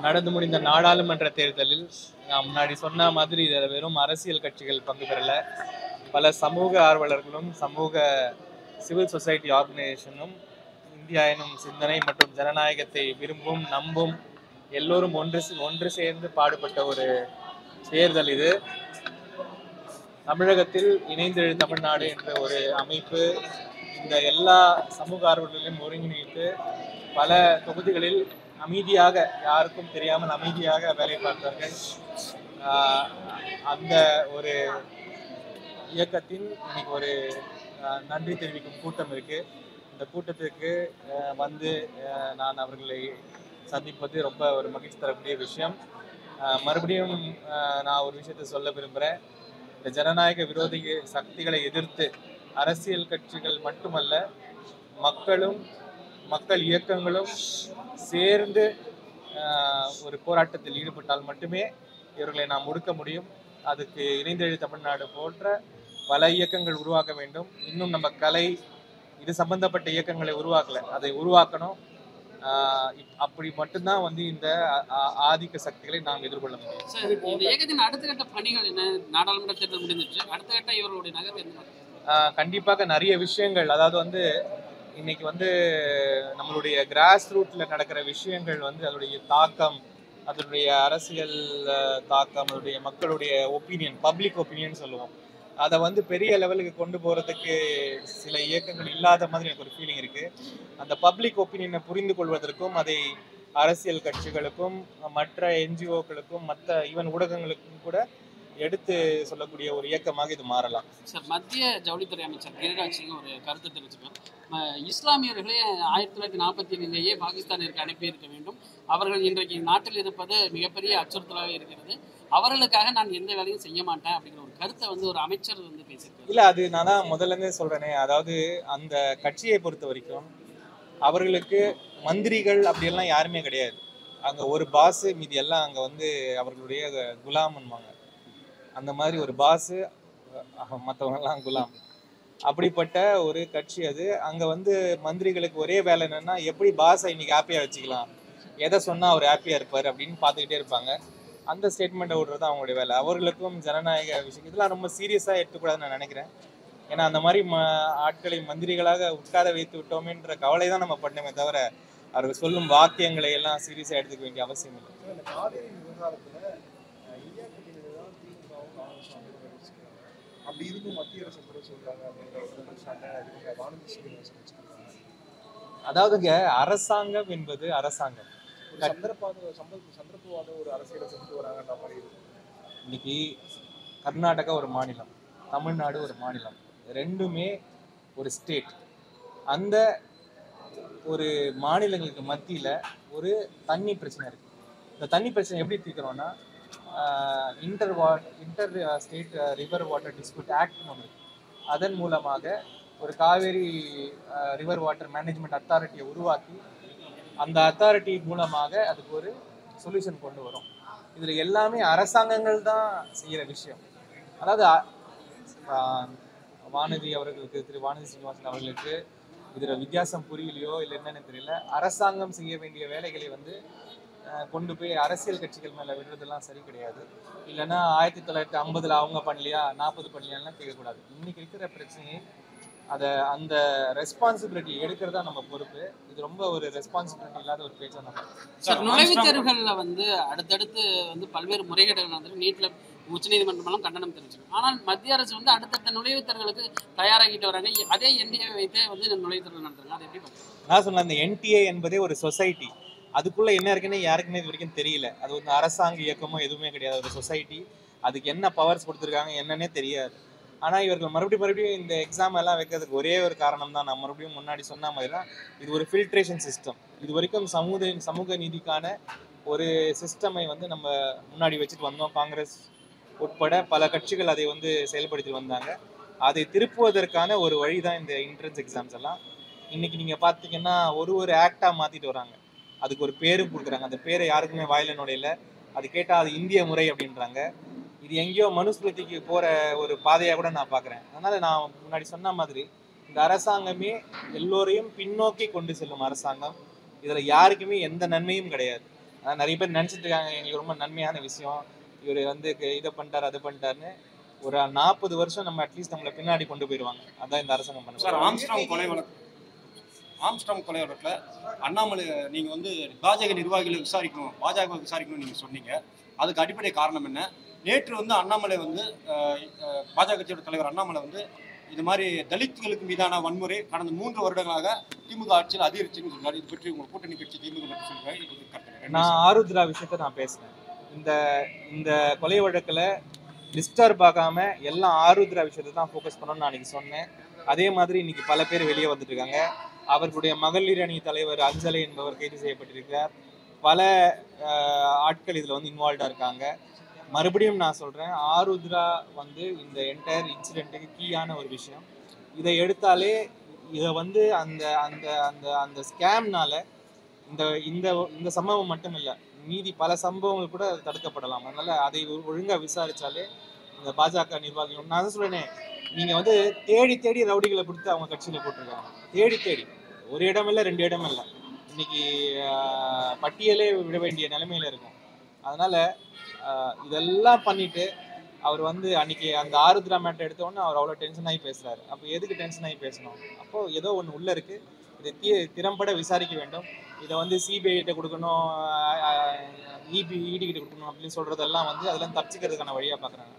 நடந்து முடிந்த நாடாளுமன்ற தேர்தலில் நான் முன்னாடி சொன்ன மாதிரி இதில் வெறும் அரசியல் கட்சிகள் பங்கு பெறல, பல சமூக ஆர்வலர்களும் சமூக சிவில் சொசைட்டி ஆர்கனைசேஷனும் இந்தியா எனும் சிந்தனை மற்றும் ஜனநாயகத்தை விரும்பும் நம்பும் எல்லோரும் ஒன்று சேர்ந்து பாடுபட்ட ஒரு தேர்தல் இது. தமிழகத்தில் இணைந்தெழு தமிழ்நாடு என்ற ஒரு அமைப்பு இந்த எல்லா சமூக ஆர்வலர்களையும் ஒருங்கிணைத்து பல தொகுதிகளில் அமைதியாக, யாருக்கும் தெரியாமல் அமைதியாக வேலை பார்த்தார்கள். அந்த ஒரு இயக்கத்தின் இன்னைக்கு ஒரு நன்றி தெரிவிக்கும் கூட்டம் இருக்கு. இந்த கூட்டத்திற்கு வந்து நான் அவர்களை சந்திப்பது ரொம்ப ஒரு மகிழ்ச்சி தரக்கூடிய விஷயம். மறுபடியும் நான் ஒரு விஷயத்தை சொல்ல விரும்புகிறேன். இந்த ஜனநாயக விரோதி சக்திகளை எதிர்த்து அரசியல் கட்சிகள் மட்டுமல்ல, மக்கள் இயக்கங்களும் சேர்ந்து ஒரு போராட்டத்தில் ஈடுபட்டால் மட்டுமே இவர்களை நாம் ஒடுக்க முடியும். அதுக்கு இணைந்தெழு தமிழ்நாடு போன்ற பல இயக்கங்கள் உருவாக்க வேண்டும். இன்னும் நம்ம கலை இது சம்பந்தப்பட்ட இயக்கங்களை உருவாக்கல, அதை உருவாக்கணும். அப்படி மட்டும்தான் வந்து இந்த ஆதிக்க சக்திகளை நாம் எதிர்கொள்ள முடியும். இந்த இயக்கத்தின் அடுத்த கட்ட பணிகள் என்ன? நாடாளுமன்ற தேர்தல் முடிஞ்சிருச்சு, அடுத்த கட்ட இவர்களுடைய நகர்வு என்ன? கண்டிப்பாக நிறைய விஷயங்கள், அதாவது வந்து இன்னைக்கு வந்து நம்மளுடைய கிராஸ் ரூட்ல நடக்கிற விஷயங்கள் வந்து அதனுடைய தாக்கம், அதனுடைய அரசியல் தாக்கம், அதனுடைய மக்களுடைய ஒப்பீனியன், பப்ளிக் ஒப்பீனியன் சொல்லுவோம், அதை வந்து பெரிய லெவலுக்கு கொண்டு போகிறதுக்கு சில இயக்கங்கள் இல்லாத மாதிரி எனக்கு ஒரு ஃபீலிங் இருக்குது. அந்த பப்ளிக் ஒப்பீனியனை புரிந்து கொள்வதற்கும் அதை அரசியல் கட்சிகளுக்கும் மற்ற என்ஜிஓக்களுக்கும் மற்ற ஈவன் ஊடகங்களுக்கும் கூட எடுத்து சொல்லக்கூடிய ஒரு இயக்கமாக இது மாறலாம். சார், மத்திய ஜவுளித்துறை அமைச்சர் கிரிராஜ் சிங் ஒரு கருத்து தெரிவிச்சுக்கோங்க. இஸ்லாமியர்களே 1947 பாகிஸ்தானிற்கு அனுப்பியிருக்க வேண்டும். அவர்கள் இன்றைக்கு நாட்டில் இருப்பது மிகப்பெரிய அச்சுறுத்தலாக இருக்கிறது. அவர்களுக்காக நான் எந்த வேலையும் செய்ய மாட்டேன் அப்படிங்கிற ஒரு கருத்தை வந்து ஒரு அமைச்சர் வந்து பேசியிருக்காரு. இல்லை, அது நான் தான் முதல்ல இருந்தே சொல்றேனே, அதாவது அந்த கட்சியை பொறுத்த வரைக்கும் அவர்களுக்கு மந்திரிகள் அப்படியெல்லாம் யாருமே கிடையாது. அங்கே ஒரு பாஸு, மீதி எல்லாம் அங்கே வந்து அவர்களுடைய குலாம்ன்பாங்க. அந்த மாதிரி ஒரு பாஸு, மற்றவங்கெல்லாம் குலாம். அப்படிப்பட்ட ஒரு கட்சி அது. அங்கே வந்து மந்திரிகளுக்கு ஒரே வேலை என்னன்னா, எப்படி பாஸை இன்னைக்கு ஹாப்பியாக வச்சுக்கலாம், எதை சொன்னால் அவர் ஹாப்பியாக இருப்பார் அப்படின்னு பார்த்துக்கிட்டே இருப்பாங்க. அந்த ஸ்டேட்மெண்ட்டை விடுறது அவங்களுடைய வேலை. அவர்களுக்கும் ஜனநாயக விஷயம் இதெல்லாம் ரொம்ப சீரியஸாக எடுத்துக்கூடாதுன்னு நான் நினைக்கிறேன். ஏன்னா அந்த மாதிரி ஆட்களை மந்திரிகளாக உட்கார வைத்து விட்டோமேன்ற கவலை தான் நம்ம பண்ணமே தவிர அவர்கள் சொல்லும் வாக்கியங்களை எல்லாம் சீரியஸாக எடுத்துக்க வேண்டிய அவசியம் இல்லை. அதாவதுங்க, அரசாங்கம் என்பது அரசாங்கம். இன்னைக்கு கர்நாடகா ஒரு மாநிலம், தமிழ்நாடு ஒரு மாநிலம், ரெண்டுமே ஒரு ஸ்டேட். அந்த ஒரு மாநிலங்களுக்கு மத்தியில் ஒரு தண்ணி பிரச்சனை இருக்கு. இந்த தண்ணி பிரச்சனை எப்படி தீர்க்கிறோம்னா, interstate river water dispute ஆக்ட்னு ஒன்று இருக்கு. அதன் மூலமாக ஒரு காவேரி ரிவர் வாட்டர் மேனேஜ்மெண்ட் அத்தாரிட்டியை உருவாக்கி அந்த அத்தாரிட்டி மூலமாக அதுக்கு ஒரு சொல்யூஷன் கொண்டு வரும். இதில் எல்லாமே அரசாங்கங்கள் தான் செய்கிற விஷயம். அதாவது வானதி அவர்களுக்கு, திரு வானதி சீனிவாசன் அவர்களுக்கு இதில் வித்தியாசம் புரியலையோ இல்லை என்னன்னு தெரியல. அரசாங்கம் செய்ய வேண்டிய வேலைகளை வந்து கொண்டு போய் அரசியல் கட்சிகள் மேலே விடுறதெல்லாம் சரி கிடையாது. இல்லைன்னா 1950 அவங்க பண்ணலையா, 40 பண்ணலையான்லாம் கேட்கக்கூடாது. இன்னைக்கு இருக்கிற பிரச்சனையை அந்த ரெஸ்பான்சிபிலிட்டி எடுக்கிறதா நம்ம பொறுப்பு. இது ரொம்ப ஒரு ரெஸ்பான்சிபிலிட்டி இல்லாத ஒரு பேச்சா நம்ம. நுழைவுத் தேர்வுகளில் வந்து அடுத்தடுத்து வந்து பல்வேறு முறைகேடுகள் வந்து நீட்ல உச்சநீதிமன்றம் கண்டனம் தெரிவிச்சிருக்கு. ஆனால் மத்திய அரசு வந்து அடுத்தடுத்த நுழைவுத் தேர்வுகளுக்கு தயாராகிட்டு வராங்க. அதே என்டிஏ வைத்தே வந்து நுழைவுத் தேர்வு நடத்துறாங்க. அதை எப்படி பார்க்குறீங்க? நான் சொன்னேன், இந்த என்டிஏ என்பதே ஒரு சொசைட்டி. அதுக்குள்ள என்ன இருக்குன்னு யாருக்குமே இது வரைக்கும் தெரியல. அது வந்து அரசாங்க இயக்கமோ எதுவுமே கிடையாது, ஒரு சொசைட்டி. அதுக்கு என்ன பவர்ஸ் கொடுத்துருக்காங்க என்னன்னே தெரியாது. ஆனால் இவர்கள் மறுபடியும் இந்த எக்ஸாம் எல்லாம் வைக்கிறதுக்கு ஒரே ஒரு காரணம் தான், நான் மறுபடியும் முன்னாடி சொன்ன மாதிரி தான், இது ஒரு ஃபில்ட்ரேஷன் சிஸ்டம். இது வரைக்கும் சமூக நீதிக்கான ஒரு சிஸ்டமை வந்து நம்ம முன்னாடி வச்சுட்டு வந்தோம். காங்கிரஸ் உட்பட பல கட்சிகள் அதை வந்து செயல்படுத்தி வந்தாங்க. அதை திருப்புவதற்கான ஒரு வழி தான் இந்த என்ட்ரன்ஸ் எக்ஸாம்ஸ் எல்லாம். இன்னைக்கு நீங்கள் பார்த்தீங்கன்னா ஒரு ஆக்டாக மாற்றிட்டு வராங்க. அதுக்கு ஒரு பேரும் கொடுக்குறாங்க. அந்த பேரை யாருக்குமே வாயில நுழையில. அது கேட்டால் அது இந்திய முறை அப்படின்றாங்க. இது எங்கேயோ மனுஸ்மிருதிக்கு போகிற ஒரு பாதையாக கூட நான் பார்க்குறேன். அதனால் நான் முன்னாடி சொன்ன மாதிரி இந்த அரசாங்கமே எல்லோரையும் பின்னோக்கி கொண்டு செல்லும் அரசாங்கம். இதில் யாருக்குமே எந்த நன்மையும் கிடையாது. நிறைய பேர் நினைச்சிட்டு இருக்காங்க எங்களுக்கு ரொம்ப நன்மையான விஷயம், இவர் வந்து இதை பண்ணிட்டாரு அதை பண்ணிட்டாருன்னு. ஒரு 40 வருஷம் நம்ம அட்லீஸ்ட் நம்மளை பின்னாடி கொண்டு போயிடுவாங்க. அதான் இந்த அரசாங்கம் சார் பண்ணுறாங்க. ஆம்ஸ்ட்ராங் கொலை வழக்கில் அண்ணாமலை நீங்கள் வந்து பாஜக நிர்வாகிகளை விசாரிக்கணும்னு நீங்கள் சொன்னீங்க. அதுக்கு அடிப்படை காரணம் என்ன? நேற்று வந்து அண்ணாமலை வந்து பாஜக கட்சியோட தலைவர் அண்ணாமலை வந்து இது மாதிரி தலித்துகளுக்கு மீதான வன்முறை கடந்த 3 வருடங்களாக திமுக ஆட்சியில் அதிகரிச்சுன்னு சொன்னார். இது பற்றி உங்கள் கூட்டணி கட்சி திமுக பற்றி சொல்லுங்க. நான் ஆருத்ரா விஷயத்த நான் பேசுனேன். இந்த இந்த கொலை வழக்கில் டிஸ்டர்ப் ஆகாம எல்லாம் ஆருத்ரா விஷயத்தை தான் ஃபோக்கஸ் பண்ணணும்னு நான் இன்னைக்கு சொன்னேன். அதே மாதிரி இன்னைக்கு பல பேர் வெளியே வந்துட்டு இருக்காங்க. அவர்களுடைய மகளிர் அணி தலைவர் அஞ்சலை என்பவர் கைது செய்யப்பட்டிருக்கிறார். பல ஆட்கள் இதில் வந்து இன்வால்வ்டாக இருக்காங்க. மறுபடியும் நான் சொல்கிறேன், ஆருத்ரா வந்து இந்த என்டையர் இன்சிடெண்ட்டுக்கு கீயான ஒரு விஷயம். இதை எடுத்தாலே இதை வந்து அந்த அந்த அந்த அந்த ஸ்கேம்னால இந்த இந்த இந்த சம்பவம் மட்டும் இல்லை, மீதி பல சம்பவங்கள் கூட தடுக்கப்படலாம். அதனால அதை ஒழுங்காக விசாரித்தாலே இந்த பாஜக நிர்வாகிகள், நான் தான் சொல்றேனே, நீங்கள் வந்து தேடி தேடி ரவுடிகளை கொடுத்து அவங்க கட்சியில் போட்டிருக்காங்க. தேடி தேடி ஒரு இடம் இல்லை 2 இடம் இல்லை, இன்னைக்கு பட்டியலே விட வேண்டிய நிலைமையில இருக்கும். அதனால இதெல்லாம் பண்ணிட்டு அவர் வந்து அன்னைக்கு அந்த ஆருத்ரா மேட்டர் எடுத்தோடனே அவர் அவ்வளோ டென்ஷன் ஆகி பேசுறாரு. அப்போ எதுக்கு டென்ஷன் ஆகி பேசணும்? அப்போ ஏதோ ஒன்று உள்ள இருக்கு, இதை திறம்பட விசாரிக்க வேண்டும். இதை வந்து சிபிஐ கிட்ட கொடுக்கணும், இடி கிட்ட கொடுக்கணும் அப்படின்னு சொல்றதெல்லாம் வந்து அதெல்லாம் தப்பிச்சுக்கிறதுக்கான வழியா பாக்குறாங்க.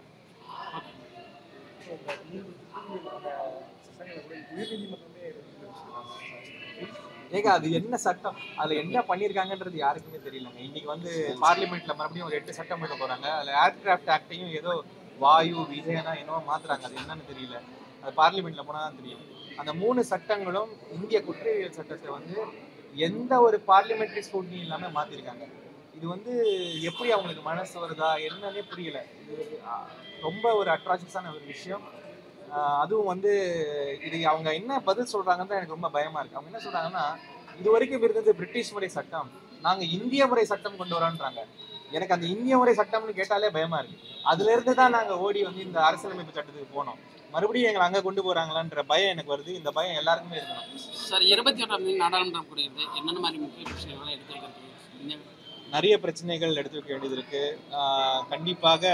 ஏங்க அது என்ன சட்டம், அதுல என்ன பண்ணிருக்காங்கன்றது யாருக்குமே தெரியலங்க. இன்னைக்கு வந்து பார்லிமெண்ட்ல மறுபடியும் ஒரு 8 சட்டம் போட போறாங்க. அதுல ஏர்கிராஃப்ட் ஆக்டையும் ஏதோ வாயு விஜயனா என்னவோ மாத்துறாங்க. அது என்னன்னு தெரியல, அது பார்லிமெண்ட்ல போனா தான் தெரியும். அந்த 3 சட்டங்களும் இந்திய குற்றவியல் சட்டத்தை வந்து எந்த ஒரு பார்லிமெண்ட்ரி ஸ்கூட்னி இல்லாம மாத்திருக்காங்க. இது வந்து எப்படி அவங்களுக்கு மனசு வருதா என்னன்னே புரியல. இது ரொம்ப ஒரு அட்ராசியஸான ஒரு விஷயம். அதுவும் வந்து இது அவங்க என்ன பதில் சொல்றாங்கன்னு எனக்கு ரொம்ப பயமா இருக்கு. அவங்க என்ன சொல்றாங்கன்னா, இது வரைக்கும் இருந்தது பிரிட்டிஷ் முறை சட்டம், நாங்க இந்திய முறை சட்டம் கொண்டு வரோன்றாங்க. எனக்கு அந்த இந்திய முறை சட்டம்னு கேட்டாலே பயமா இருக்கு. அதுல இருந்து தான் நாங்க ஓடி வந்து இந்த அரசியலமைப்பு சட்டத்துக்கு போனோம். மறுபடியும் எங்களை அங்க கொண்டு போறாங்களான்ற பயம் எனக்கு வருது. இந்த பயம் எல்லாருக்குமே இருக்கணும். சார் 21ஆம் தேதி நாடாளுமன்றம் கூடியது, என்னென்ன மாதிரி முக்கிய பிரச்சனைகளை எடுத்து வைக்கிறது? நிறைய பிரச்சனைகள் எடுத்து வைக்க வேண்டியது இருக்கு. கண்டிப்பாக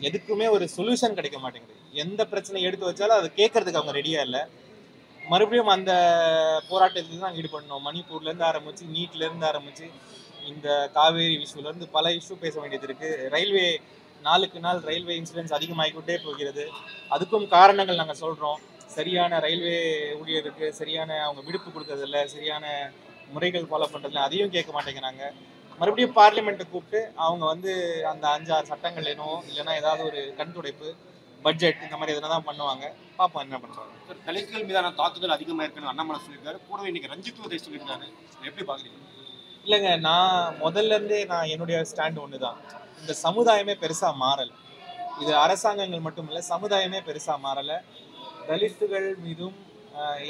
எதுக்குமே ஒரு சொல்யூஷன் கிடைக்க மாட்டேங்குது. எந்த பிரச்சனை எடுத்து வச்சாலும் அதை கேட்கறதுக்கு அவங்க ரெடியா இல்லை. மறுபடியும் அந்த போராட்டத்தில் தான் ஈடுபடணும். மணிப்பூர்ல இருந்து ஆரம்பிச்சு, நீட்ல இருந்து ஆரம்பிச்சு, இந்த காவேரி இஷ்யூல இருந்து பல இஷ்யூ பேச வேண்டியது இருக்கு. ரயில்வே நாளுக்கு நாள் ரயில்வே இன்சிடென்ட்ஸ் அதிகமாகிக்கிட்டே போகிறது. அதுக்கும் காரணங்கள் நாங்கள் சொல்றோம். சரியான ரயில்வே ஊழியருக்கு சரியான அவங்க விடுப்பு கொடுக்கறதில்ல, சரியான முறைகள் ஃபாலோ பண்றதில்ல, அதையும் கேட்க மாட்டேங்கிறாங்க. மறுபடியும் பார்லிமெண்ட்டை கூப்பிட்டு அவங்க வந்து அந்த 5-6 சட்டங்கள் என்னவோ இல்லைன்னா ஏதாவது ஒரு கண் துடைப்பு, பட்ஜெட் இந்த மாதிரி எதனா தான் பண்ணுவாங்க. பார்ப்போம் என்ன பண்றாங்க. தலித்துகள் மீதான தாக்குதல் அதிகமாக இருக்குன்னு அண்ணாமலை சொல்லியிருக்காரு. கூடவே இன்னைக்கு ரஞ்சித் உதய் சொல்லியிருக்காரு. எப்படி பாக்குறீங்க? இல்லைங்க, நான் முதல்ல இருந்தே என்னுடைய ஸ்டாண்ட் ஒன்று தான். இந்த சமுதாயமே பெருசா மாறலை. இது அரசாங்கங்கள் மட்டும் இல்லை, சமுதாயமே பெருசா மாறலை. தலித்துகள் மீதும்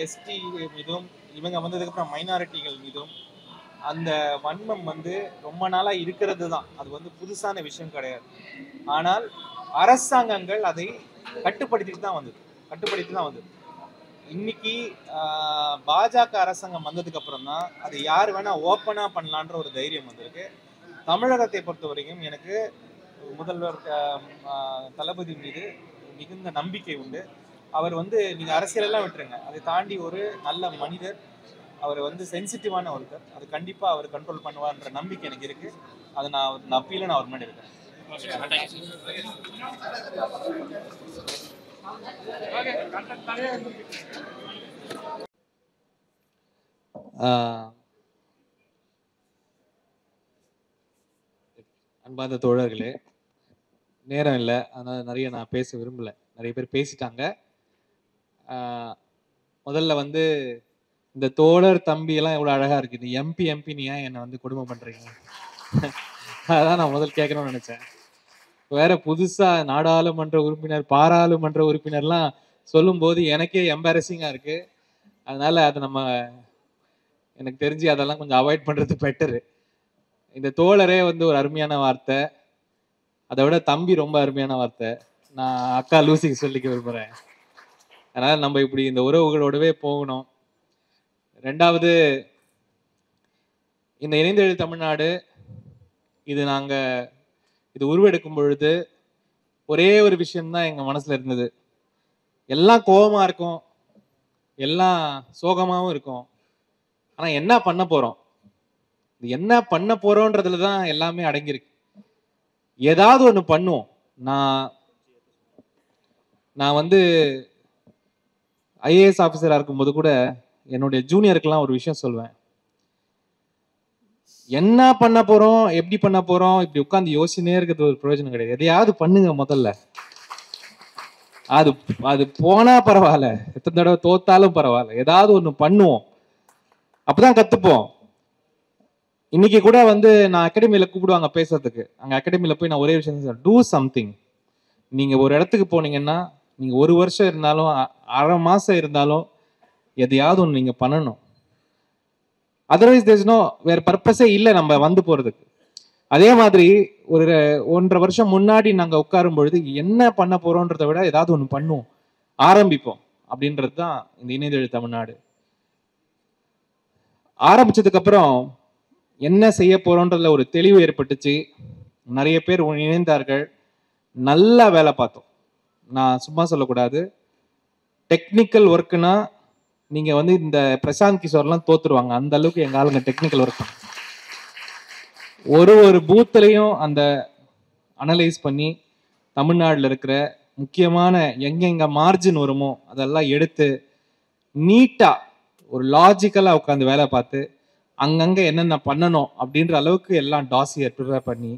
எஸ்டி மீதும் இவங்க வந்ததுக்கப்புறம் மைனாரிட்டிகள் மீதும் அந்த வன்மம் வந்து ரொம்ப நாளாக இருக்கிறது தான். அது வந்து புதுசான விஷயம் கிடையாது. ஆனால் அரசாங்கங்கள் அதை கட்டுப்படுத்திட்டு தான் வந்தது. இன்னைக்கு பாஜக அரசாங்கம் வந்ததுக்கு அப்புறம் தான் அது யார் வேணா ஓப்பனா பண்ணலான்ற ஒரு தைரியம் வந்திருக்கு. தமிழகத்தை பொறுத்த வரைக்கும் எனக்கு முதல்வர் தளபதி மீது மிகுந்த நம்பிக்கை உண்டு. அவர் வந்து நீங்க அரசியலெல்லாம் விட்டுருங்க, அதை தாண்டி ஒரு நல்ல மனிதர், அவர் வந்து சென்சிட்டிவான ஒருத்தர். அது கண்டிப்பா அவர் கண்ட்ரோல் பண்ணுவார்ன்ற நம்பிக்கை எனக்கு இருக்கு. அதை நான் அப்பீல அவர் முன்னாடி இருக்கேன். அன்பார்ந்த தோழர்களே, நேரம் இல்லை, அதனால நிறைய நான் பேச விரும்பல. நிறைய பேர் பேசிட்டாங்க. முதல்ல வந்து இந்த தோழர் தம்பி எல்லாம் எவ்வளவு அழகா இருக்கு. நீ எம்பி நீ ஏன் என்னை வந்து கொடுமை பண்றீங்க? அதான் நான் முதல் கேட்கணும்னு நினைச்சேன். வேற புதுசா நாடாளுமன்ற உறுப்பினர் பாராளுமன்ற உறுப்பினர்லாம் சொல்லும் போது எனக்கே எம்பாரசிங்கா இருக்கு. அதனால அதை எனக்கு தெரிஞ்சு அதெல்லாம் கொஞ்சம் அவாய்ட் பண்றது பெட்டரு. இந்த தோழரே வந்து ஒரு அருமையான வார்த்தை, அதை விட தம்பி ரொம்ப அருமையான வார்த்தை. நான் அக்கா லூசிக்கு சொல்லிக்க விரும்புறேன். அதனால நம்ம இப்படி இந்த உறவுகளோடவே போகணும். ரெண்டாவது, இந்த இணைந்தெழு தமிழ்நாடு இது உருவெடுக்கும் பொழுது ஒரே ஒரு விஷயம்தான் எங்க மனசுல இருந்தது. எல்லாம் கோபமா இருக்கும், எல்லாம் சோகமாவும் இருக்கும். ஆனா என்ன பண்ண போறோம், என்ன பண்ண போறோன்றதுலதான் எல்லாமே அடங்கியிருக்கு. ஏதாவது ஒண்ணு பண்ணுவோம். நான் வந்து ஐஏஎஸ் ஆஃபீஸரா இருக்கும்போது கூட என்னுடைய ஜூனியருக்கெல்லாம் ஒரு விஷயம் சொல்வேன். என்ன பண்ண போறோம், எப்படி பண்ண போறோம், இப்படி உட்காந்து யோசிச்சுனே இருக்கிறது ஒரு பிரயோஜனம் கிடையாது. எதையாவது பண்ணுங்க முதல்ல. அது போனா பரவாயில்ல, எத்தனை தடவை தோத்தாலும் பரவாயில்ல, ஏதாவது ஒண்ணு பண்ணுவோம், அப்பதான் கத்துப்போம். இன்னைக்கு கூட வந்து நான் அகாடமியில கூப்பிடுவாங்க பேசுறதுக்கு. அங்க அகாடமியில போய் நான் ஒரே விஷயம், டூ சம்திங். நீங்க ஒரு இடத்துக்கு போனீங்கன்னா நீங்க ஒரு வருஷம் இருந்தாலும் அரை மாசம் இருந்தாலும் எதையாவது ஒண்ணு நீங்க பண்ணணும். அதர்வைஸ் தேர்ஸ் நோ வேற பர்பஸே இல்லை நம்ம வந்து போறதுக்கு. அதே மாதிரி ஒரு 1.5 வருஷம் முன்னாடி நாங்க உட்காரும் பொழுது என்ன பண்ண போறோன்றதை விட ஏதாவது ஒண்ணு பண்ணுவோம், ஆரம்பிப்போம் அப்படின்றது தான் இந்த இணைந்தெழு தமிழ்நாடு. ஆரம்பிச்சதுக்கு அப்புறம் என்ன செய்ய போறோன்றதுல ஒரு தெளிவு ஏற்பட்டுச்சு. நிறைய பேர் இணைந்தார்கள், நல்லா வேலை பார்த்தோம். நான் சும்மா சொல்லக்கூடாது. டெக்னிக்கல் ஒர்க்குனா நீங்க வந்து இந்த பிரசாந்த் கிஷோர்லாம் தோத்துருவாங்க, அந்த அளவுக்கு எங்க ஆளுங்க டெக்னிக்கல் ஒர்க். ஒரு பூத்துலையும் அந்த அனலைஸ் பண்ணி தமிழ்நாட்டில் இருக்கிற முக்கியமான எங்கெங்க மார்ஜின் வருமோ அதெல்லாம் எடுத்து நீட்டா ஒரு லாஜிக்கலா உட்காந்து வேலை பார்த்து அங்கங்க என்னென்ன பண்ணணும் அப்படின்ற அளவுக்கு எல்லாம் டாசியர் ப்ரிப்பேர் பண்ணி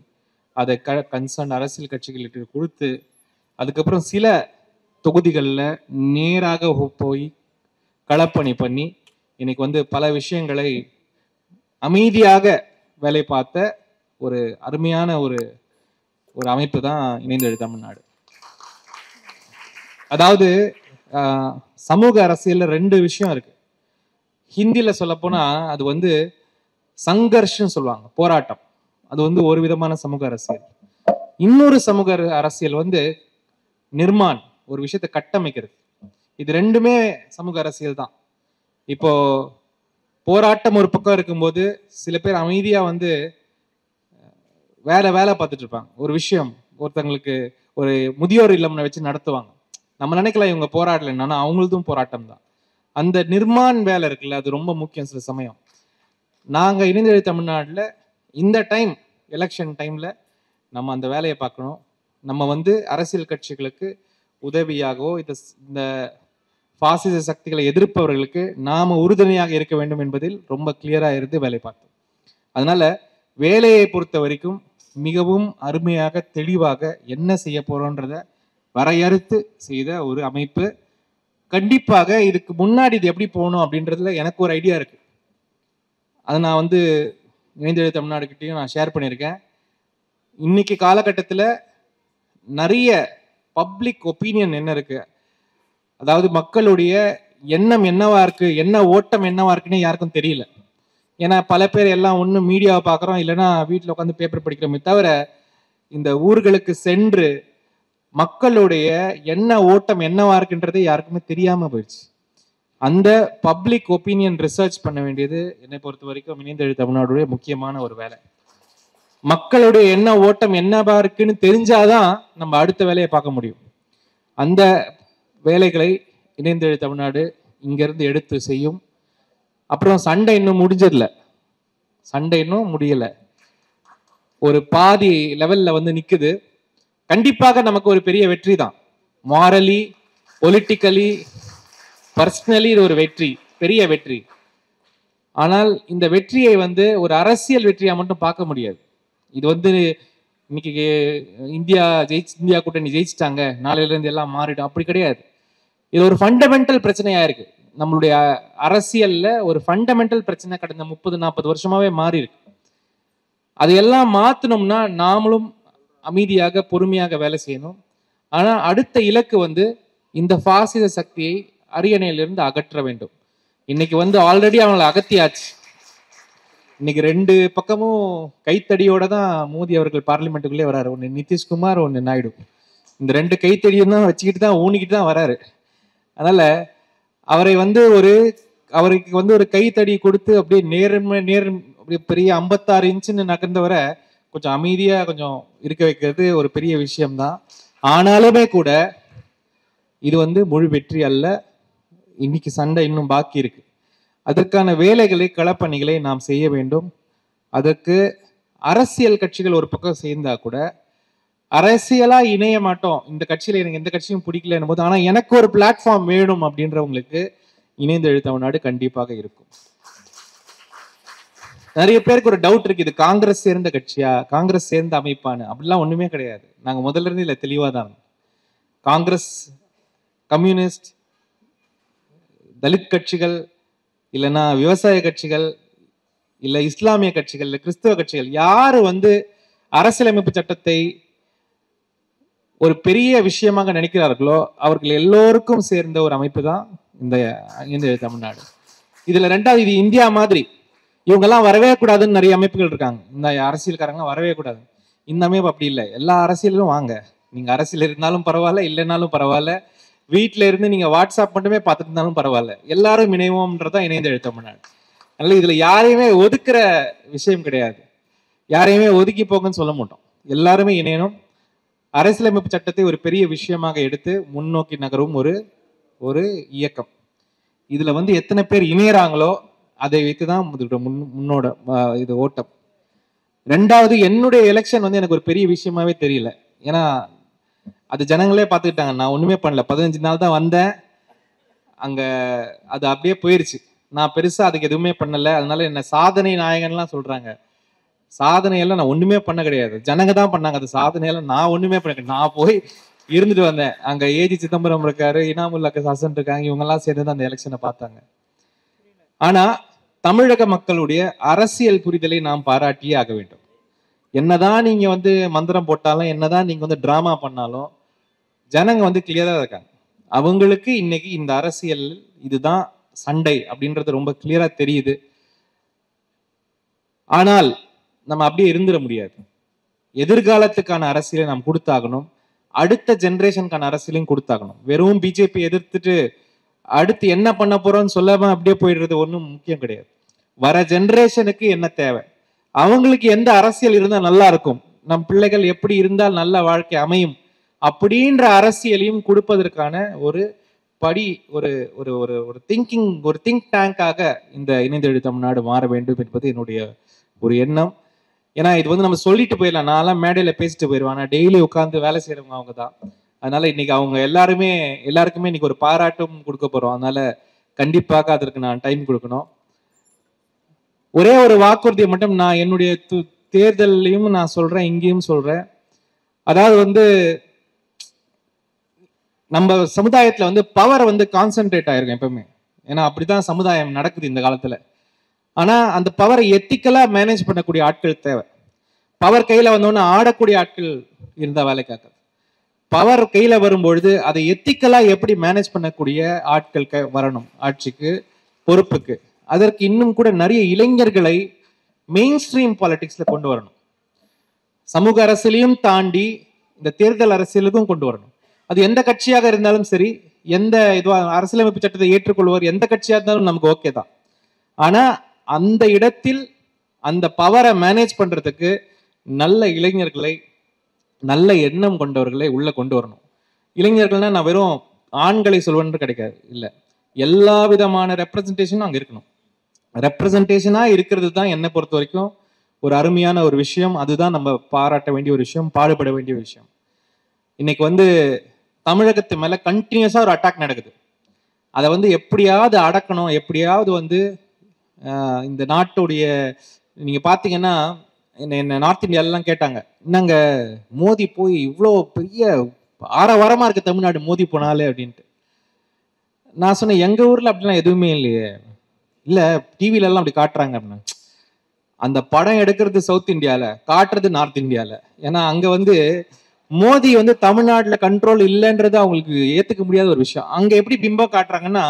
அதை கன்சர்ன் அரசியல் கட்சிகளுக்கு கொடுத்து, அதுக்கப்புறம் சில தொகுதிகளில் நேராக போய் களப்பணி பண்ணி இன்னைக்கு வந்து பல விஷயங்களை அமைதியாக வேலை பார்த்த ஒரு அருமையான ஒரு அமைப்பு தான் இணைந்தெழு தமிழ்நாடு. அதாவது சமூக அரசியல்ல 2 விஷயம் இருக்கு. ஹிந்தியில சொல்ல போனா அது வந்து சங்கர்ஷம் சொல்லுவாங்க, போராட்டம். அது வந்து ஒரு விதமான சமூக அரசியல். இன்னொரு சமூக அரசியல் வந்து நிர்மாண், ஒரு விஷயத்தை கட்டமைக்கிறது. இது 2மே சமூக அரசியல் தான். இப்போ போராட்டம் ஒரு பக்கம் இருக்கும்போது சில பேர் அமைதியா வந்து வேலை பார்த்துட்டு இருப்பாங்க. ஒரு விஷயம் ஒருத்தங்களுக்கு ஒரு முதியோர் இல்லம் வச்சு நடத்துவாங்க. நம்ம நினைக்கலாம் இவங்க போராடல, என்னன்னா அவங்களதும் போராட்டம் தான். அந்த நிர்மாண் வேலை இருக்குல்ல, அது ரொம்ப முக்கியம். சில சமயம் நாங்க இணைந்தெழு தமிழ்நாட்டில் இந்த டைம் எலெக்ஷன் டைம்ல நம்ம அந்த வேலையை பார்க்கணும். நம்ம வந்து அரசியல் கட்சிகளுக்கு உதவியாகவோ இந்த பாசிச சக்திகளை எதிர்ப்பவர்களுக்கு நாம உறுதுணையாக இருக்க வேண்டும் என்பதில் ரொம்ப கிளியரா இருந்து வேலை பார்த்தோம். அதனால வேலையை பொறுத்த வரைக்கும் மிகவும் அருமையாக தெளிவாக என்ன செய்ய போறோன்றத வரையறுத்து செய்த ஒரு அமைப்பு. கண்டிப்பாக இதுக்கு முன்னாடி இது எப்படி போகணும் அப்படின்றதுல எனக்கு ஒரு ஐடியா இருக்கு. அதை நான் வந்து இணைந்தெழு தமிழ்நாடு கிட்டையும் நான் ஷேர் பண்ணியிருக்கேன். இன்னைக்கு காலகட்டத்தில் நிறைய பப்ளிக் ஒப்பீனியன் என்ன இருக்கு, அதாவது மக்களுடைய எண்ணம் என்னவா இருக்கு, என்ன ஓட்டம் என்னவா இருக்குன்னு யாருக்கும் தெரியல. ஏன்னா பல பேர் எல்லாம் ஒன்று மீடியாவை பார்க்குறோம், இல்லைன்னா வீட்டில் உட்காந்து பேப்பர் படிக்கிறோமே தவிர இந்த ஊர்களுக்கு சென்று மக்களுடைய என்ன ஓட்டம் என்னவா இருக்குன்றது யாருக்குமே தெரியாம போயிடுச்சு. அந்த பப்ளிக் ஒப்பீனியன் ரிசர்ச் பண்ண வேண்டியது என்னை பொறுத்த வரைக்கும் இணைந்தெழு தமிழ்நாடுடைய முக்கியமான ஒரு வேலை. மக்களுடைய என்ன ஓட்டம் என்னவா இருக்குன்னு தெரிஞ்சாதான் நம்ம அடுத்த வேலையை பார்க்க முடியும். அந்த வேலைகளை இணைந்தெழு தமிழ்நாடு இங்கிருந்து எடுத்து செய்யும். அப்புறம் சண்டை இன்னும் முடிஞ்சதில்லை, சண்டை இன்னும் முடியல, ஒரு பாதி லெவல்ல வந்து நிக்குது. கண்டிப்பாக நமக்கு ஒரு பெரிய வெற்றி தான். மாரலி, பொலிட்டிக்கலி, பர்சனலி இது ஒரு வெற்றி, பெரிய வெற்றி. ஆனால் இந்த வெற்றியை வந்து ஒரு அரசியல் வெற்றியா மட்டும் பார்க்க முடியாது. இது வந்து இன்னைக்கு இந்தியா கூட்டணி ஜெயிச்சிட்டாங்க, நாளையில இருந்து எல்லாம் மாறிடும், அப்படி கிடையாது. இது ஒரு ஃபண்டமெண்டல் பிரச்சனையா இருக்கு. நம்மளுடைய அரசியல்ல ஒரு ஃபண்டமெண்டல் பிரச்சனை கடந்த 30-40 வருஷமாவே மாறி இருக்கு. அதையெல்லாம் மாத்தணும்னா நாமளும் அமைதியாக பொறுமையாக வேலை செய்யணும். ஆனா அடுத்த இலக்கு வந்து இந்த பாசிச சக்தியை அரியணையிலிருந்து அகற்ற வேண்டும். இன்னைக்கு வந்து ஆல்ரெடி அவங்களை அகத்தியாச்சு. இன்னைக்கு 2 பக்கமும் கைத்தடியோட தான் மோடி அவர்கள் பார்லிமெண்ட்டுக்குள்ளே வராரு. ஒன்னு நிதிஷ்குமார், ஒன்னு நாயுடு. இந்த 2 கைத்தடியும் தான் வச்சுக்கிட்டு தான் ஊனிக்கிட்டு தான் வராரு. அதனால அவருக்கு வந்து ஒரு கைத்தடி கொடுத்து அப்படியே அப்படி பெரிய 56 இன்ச்சுன்னு நகர்ந்தவரை கொஞ்சம் அமைதியா கொஞ்சம் இருக்க வைக்கிறது ஒரு பெரிய விஷயம்தான். ஆனாலுமே கூட இது வந்து முழு வெற்றி அல்ல. இன்னைக்கு சண்டை இன்னும் பாக்கி இருக்கு. அதற்கான வேலைகளை களப்பணிகளை நாம் செய்ய வேண்டும். அதற்கு அரசியல் கட்சிகள் ஒரு பக்கம் சேர்ந்தா கூட அரசியலா இணைய மாட்டோம், இந்த கட்சியில எனக்கு எந்த கட்சியும் பிடிக்கலன்னும் போது, ஆனா எனக்கு ஒரு பிளாட்ஃபார்ம் வேணும் அப்படின்றவங்களுக்கு இணைந்து எழு தமிழ்நாடு கண்டிப்பாக இருக்கும். நிறைய பேருக்கு ஒரு டவுட் இருக்கு, இது காங்கிரஸ் சேர்ந்த கட்சியா, காங்கிரஸ் சேர்ந்த அமைப்பானு. அப்படிலாம் ஒண்ணுமே கிடையாது. நாங்க முதல்ல இருந்து இல்ல தெளிவா தான். காங்கிரஸ், கம்யூனிஸ்ட், தலித் கட்சிகள், இல்லைன்னா விவசாய கட்சிகள், இல்ல இஸ்லாமிய கட்சிகள், இல்ல கிறிஸ்தவ கட்சிகள், யாரு வந்து அரசியலமைப்பு சட்டத்தை ஒரு பெரிய விஷயமாக நினைக்கிறார்களோ அவர்கள் எல்லோருக்கும் சேர்ந்த ஒரு அமைப்பு தான் இந்த தமிழ்நாடு. இதுல ரெண்டாவது, இது இந்தியா மாதிரி இவங்கெல்லாம் வரவே கூடாதுன்னு நிறைய அமைப்புகள் இருக்காங்க. இந்த அரசியல்காரங்களாம் வரவே கூடாது. இந்த அமைப்பு அப்படி இல்லை. எல்லா அரசியலும் வாங்க, நீங்க அரசியல் இருந்தாலும் பரவாயில்ல, இல்லைன்னாலும் பரவாயில்ல, வீட்டுல இருந்து நீங்க வாட்ஸ்அப் மட்டுமே பார்த்துட்டு இருந்தாலும் பரவாயில்ல, எல்லாரும் இணைவோம்ன்றதான் இணைந்த எழு தமிழ்நாடு. அதனால இதுல யாரையுமே ஒதுக்குற விஷயம் கிடையாது. யாரையுமே ஒதுக்கி போங்கன்னு சொல்ல மாட்டோம். எல்லாருமே இணையணும். அரசியலமைப்பு சட்டத்தை ஒரு பெரிய விஷயமாக எடுத்து முன்னோக்கி நகரும் ஒரு இயக்கம். இதுல வந்து எத்தனை பேர் இணையறாங்களோ அதை வைத்துதான் முன்னோட இது ஓட்டம். ரெண்டாவது, என்னுடைய எலெக்ஷன் வந்து எனக்கு ஒரு பெரிய விஷயமாவே தெரியல. ஏன்னா அது ஜனங்களே பார்த்துக்கிட்டாங்க. நான் ஒண்ணுமே பண்ணல. 15 நாள் தான் வந்தேன். அங்க அது அப்படியே போயிருச்சு. நான் பெருசா அதுக்கு எதுவுமே பண்ணல. அதனால என்ன சாதனை நாயகன்லாம் சொல்றாங்க. சாதனையெல்லாம் நான் ஒண்ணுமே பண்ண கிடையாது. ஜனங்க தான் பண்ணாங்க. அது சாதனையெல்லாம் நான் ஒண்ணுமே பண்ண. நான் போய் இருந்துட்டு வந்தேன். அங்க ஏஜி சிதம்பரம் இருக்காரு, இனாமுல்லா ஹசன் இருக்காங்க. இவங்க எல்லாம் சேர்ந்து அந்த எலெக்ஷனை பார்த்தாங்க. ஆனா தமிழக மக்களுடைய அரசியல் புரிதலை நாம் பாராட்டியே ஆக வேண்டும். என்னதான் நீங்க வந்து மந்திரம் போட்டாலும், என்னதான் நீங்க வந்து டிராமா பண்ணாலும், ஜனங்க வந்து கிளியரா இருக்காங்க. அவங்களுக்கு இன்னைக்கு இந்த அரசியல் இதுதான் சண்டை அப்படின்றது ரொம்ப கிளியரா தெரியுது. ஆனால் நம்ம அப்படியே இருந்துட முடியாது. எதிர்காலத்துக்கான அரசியலை நாம் கொடுத்தாகணும். அடுத்த ஜெனரேஷனுக்கான அரசியலையும் கொடுத்தாகணும். வெறும் பிஜேபி எதிர்த்துட்டு அடுத்து என்ன பண்ண போறோம்னு சொல்லாம அப்படியே போயிடுறது ஒன்றும் முக்கியம் கிடையாது. வர ஜெனரேஷனுக்கு என்ன தேவை, அவங்களுக்கு எந்த அரசியல் இருந்தால் நல்லா இருக்கும், நம் பிள்ளைகள் எப்படி இருந்தால் நல்ல வாழ்க்கை அமையும் அப்படின்ற அரசியலையும் கொடுப்பதற்கான ஒரு படி, ஒரு ஒரு ஒரு ஒரு திங்கிங், ஒரு திங்க் டேங்காக இந்த இணைந்த எழு தமிழ்நாடு மாற வேண்டும் என்பது என்னுடைய ஒரு எண்ணம். ஏன்னா இது வந்து நம்ம சொல்லிட்டு போயிடலாம், நான்லாம் மேடையில பேசிட்டு போயிடுவேன். ஆனால் டெய்லி உட்காந்து வேலை செய்யறவங்க அவங்க தான். அதனால இன்னைக்கு அவங்க எல்லாருக்குமே இன்னைக்கு ஒரு பாராட்டும் கொடுக்க போறோம். அதனால கண்டிப்பாக அதற்கு நான் டைம் கொடுக்கணும். ஒரே ஒரு வாக்குறுதியை மட்டும் நான் என்னுடைய தேர்தலையும் நான் சொல்றேன், இங்கேயும் சொல்றேன். அதாவது வந்து நம்ம சமுதாயத்துல வந்து பவர் வந்து கான்சென்ட்ரேட் ஆயிருக்கும் எப்பவுமே. ஏன்னா அப்படிதான் சமுதாயம் நடக்குது இந்த காலத்துல. ஆனா அந்த பவரை எத்திக்கலா மேனேஜ் பண்ணக்கூடிய ஆட்கள் தேவை. பவர் கையில வந்தோன்னு ஆடக்கூடிய ஆட்கள் இருந்தா வேலைக்காக. பவர் கையில வரும்பொழுது அதை எத்திக்கலா எப்படி மேனேஜ் பண்ணக்கூடிய ஆட்கள் வரணும் ஆட்சிக்கு, பொறுப்புக்கு. அதற்கு இன்னும் கூட நிறைய இளைஞர்களை மெயின் ஸ்ட்ரீம் பாலிடிக்ஸ்ல கொண்டு வரணும். சமூக அரசியலையும் தாண்டி இந்த தேர்தல் அரசியலுக்கும் கொண்டு வரணும். அது எந்த கட்சியாக இருந்தாலும் சரி, எந்த அரசியலமைப்பு சட்டத்தை ஏற்றுக்கொள்வோர் எந்த கட்சியா இருந்தாலும் நமக்கு ஓகே தான். ஆனா அந்த இடத்தில் அந்த பவரை மேனேஜ் பண்றதுக்கு நல்ல இளைஞர்களை, நல்ல எண்ணம் கொண்டவர்களை உள்ள கொண்டு வரணும். இளைஞர்கள்னா நான் வெறும் ஆண்களை சொல்வன்று கிடைக்காது, இல்லை, எல்லா விதமான ரெப்ரசன்டேஷனும் அங்க இருக்கணும். ரெப்ரசன்டேஷனா இருக்கிறது தான் என்னை பொறுத்த வரைக்கும் ஒரு அருமையான ஒரு விஷயம். அதுதான் நம்ம பாராட்ட வேண்டிய ஒரு விஷயம், பாடுபட வேண்டிய விஷயம். இன்னைக்கு வந்து தமிழகத்து மேல கண்டினியூஸா ஒரு அட்டாக் நடக்குது. அதை வந்து எப்படியாவது அடக்கணும், எப்படியாவது வந்து இந்த நாட்டுடைய, நீங்க பாத்தீங்கன்னா என்ன நார்த் இந்தியாலாம் கேட்டாங்க, என்னங்க மோடி போய் இவ்வளோ பெரிய ஆரவாரமா இருக்கு தமிழ்நாடு மோடி போனாலே அப்படின்ட்டு. நான் சொன்னேன், எங்க ஊர்ல அப்படிலாம் எதுவுமே இல்லையே. இல்ல டிவில எல்லாம் அப்படி காட்டுறாங்க அப்படின்னா, அந்த படம் எடுக்கிறது சவுத் இந்தியால, காட்டுறது நார்த் இந்தியால. ஏன்னா அங்க வந்து மோடி வந்து தமிழ்நாட்டுல கண்ட்ரோல் இல்லைன்றது அவங்களுக்கு ஏத்துக்க முடியாத ஒரு விஷயம். அங்க எப்படி பிம்பம் காட்டுறாங்கன்னா,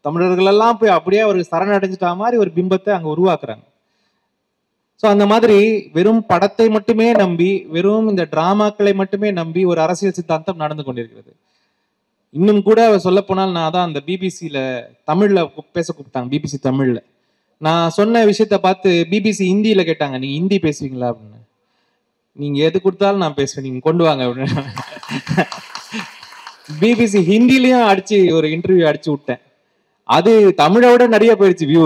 தமிழர்கள் எல்லாம் போய் அப்படியே ஒரு சரணடைஞ்சிட்டா மாதிரி ஒரு பிம்பத்தை அங்க உருவாக்குறாங்க. ஸோ அந்த மாதிரி வெறும் படத்தை மட்டுமே நம்பி, வெறும் இந்த டிராமாக்களை மட்டுமே நம்பி ஒரு அரசியல் சித்தாந்தம் நடந்து கொண்டிருக்கிறது. இன்னும் கூட சொல்ல போனால், நான் தான் அந்த பிபிசியில தமிழ்ல பேச கூப்பிட்டாங்க, பிபிசி தமிழ்ல. நான் சொன்ன விஷயத்த பார்த்து பிபிசி ஹிந்தியில கேட்டாங்க, நீங்க ஹிந்தி பேசுவீங்களா அப்படின்னு. நீங்க எது கொடுத்தாலும் நான் பேசுவேன், நீங்க கொண்டு வாங்க அப்படின்னு. பிபிசி ஹிந்திலையும் அடிச்சு ஒரு இன்டர்வியூ அடிச்சு விட்டேன். அது தமிழை விட நிறைய போயிடுச்சு வியூ.